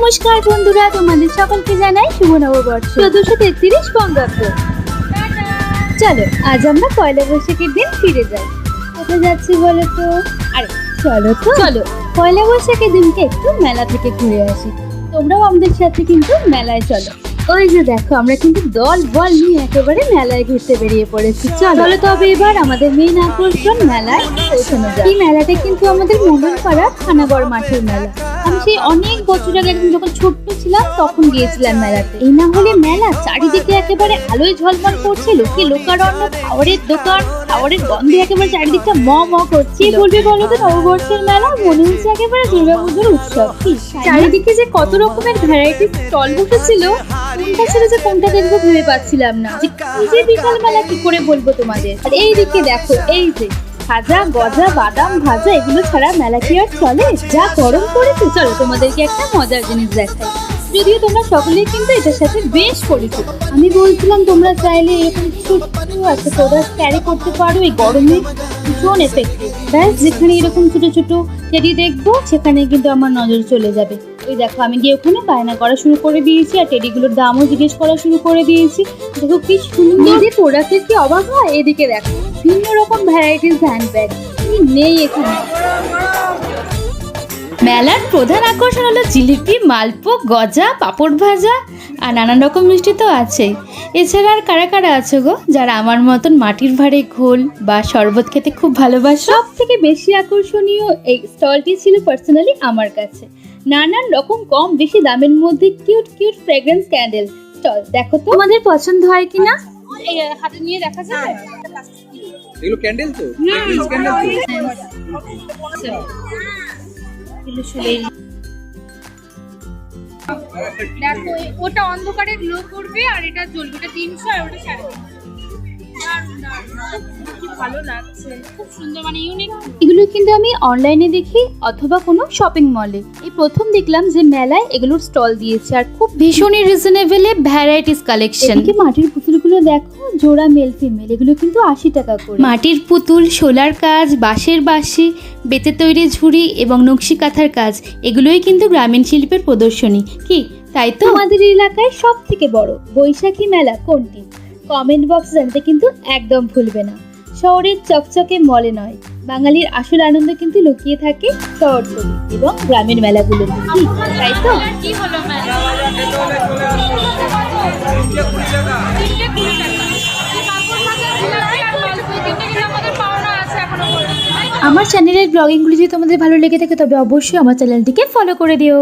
নমস্কার বন্ধুরা, তোমাদের সকলকে জানাই শুভ নববর্ষ 1433 বঙ্গাব্দ। চলো আজ আমরা পয়লা বৈশাখের দিন ফিরে যাই। কোথায় যাচ্ছি বলো তো? আরে চলো পয়লা বৈশাখের দিনকে একটু মেলা থেকে ঘুরে আসি। তোমরাও আমাদের সাথে কিন্তু মেলায় চলো। ওই যে দেখো, আমরা কিন্তু দল বল নিয়ে একেবারে মেলায় ঘুরতে বেরিয়ে পড়েছি। চলো তবে এবার আমাদের মেইন আকর্ষণ মেলায় পৌঁছানো যায়। এই মেলাটা কিন্তু আমাদের মোহনপাড়া থানাগড় মাঠের মেলা। আমি সেই অনেক বছর আগে একদম যখন ছোট্ট ছিলাম তখন গিয়েছিলাম মেলাতে। এই না হলে মেলা চারিদিকে একেবারে আলোয় ঝলমল করছে, লোকে লোকারণ্য, খাবারের দোকান, খাবারের গন্ধে একেবারে চারিদিকটা ম করছে। কি বলবে বলো তো, নববর্ষের মেলা মনে হচ্ছে একেবারে দুর্গাপুজোর উৎসব। চারিদিকে যে কত রকমের ভ্যারাইটি স্টল বসেছিল, কোনটা ছেড়ে যে কোনটা দেখবো ভেবে পাচ্ছিলাম না। যে বিশাল মেলা কি করে বলবো তোমাদের। আর এইদিকে দেখো, এই যে খাজা, গজা, বাদাম ভাজা, এগুলো ছাড়া মেলা কি আর চলে? যা গরম পড়েছে, চলো তোমাদেরকে একটা মজার জিনিস দেখাই। যদিও তোমরা সকলেই কিন্তু এটার সাথে বেশ পরিচিত। আমি বলছিলাম তোমরা চাইলে এরকম ছোট্ট আছে প্রোডাক্ট ক্যারি করতে পারো এই গরমে, ভীষণ এফেক্টিভ। ব্যাস যেখানে এরকম ছোট ছোট টেডি দেখবো সেখানে কিন্তু আমার নজর চলে যাবে। ওই দেখো, আমি গিয়ে ওখানে বায়না করা শুরু করে দিয়েছি আর টেডিগুলোর দামও জিজ্ঞেস করা শুরু করে দিয়েছি। দেখো কি সুন্দর যে প্রোডাক্টের কি অবাক হয়। এদিকে দেখো বিভিন্ন রকম ভ্যারাইটিস হ্যান্ডব্যাগ নেই এখানে। মেলার প্রধান আকর্ষণ হলো জিলিপি, মালপোয়া, গজা, পাঁপড় ভাজা আর নানান রকম মিষ্টি তো আছেই। এছাড়া আর কারা কারা আছে গো যারা আমার মতন মাটির ভাঁড়ে ঘোল বা শরবত খেতে খুব ভালোবাসে? সব থেকে বেশি আকর্ষণীয় এই স্টলটি ছিল পার্সোনালি আমার কাছে। নানান রকম কম বেশি দামের মধ্যে cute cute fragrance candle stall. দেখো তো তোমাদের পছন্দ হয় কিনা, এই হাতে নিয়ে দেখা যাবে। এগুলো ক্যান্ডেল তো, ফ্রেগ্রেন্স ক্যান্ডেল তো। দেখো ওটা অন্ধকারে গ্লো করবে আর এটা জ্বলবে। ওটা 300 আর ওটা 350। ভালো লাগছে, খুব সুন্দর, মানে ইউনিক। এগুলো কিন্তু আমি অনলাইনে দেখি অথবা কোনো শপিং মলে। এই প্রথম দেখলাম যে মেলায় এগুলোর স্টল দিয়েছে আর খুব ভীষণই রিজনেবলে ভ্যারাইটিস কালেকশন। এদিকে মাটির পুতুলগুলো দেখো, জোড়া মেল ফিমেল, এগুলো কিন্তু 80 টাকা করে। মাটির পুতুল, শোলার কাজ, বাঁশের বাঁশি, বেতে তৈরি ঝুড়ি এবং নকশি কাঁথার কাজ, এগুলোই কিন্তু গ্রামীণ শিল্পের প্রদর্শনী। কি তাই তো? আমাদের এলাকায় সব থেকে বড় বৈশাখী মেলা কোনটি? কমেন্ট বক্স জানতে কিন্তু একদম ভুলবে না। শহরের চকচকে মলে নয়, বাঙালির আসল আনন্দ কিন্তু লুকিয়ে থাকে শহরতলি এবং গ্রামের মেলাগুলোতে। কি তাই তো? কি হলো মেলা? আমার চ্যানেলের ব্লগিংগুলি যদি তোমাদের ভালো লেগে থাকে তবে অবশ্যই আমার চ্যানেলটিকে ফলো করে দিও।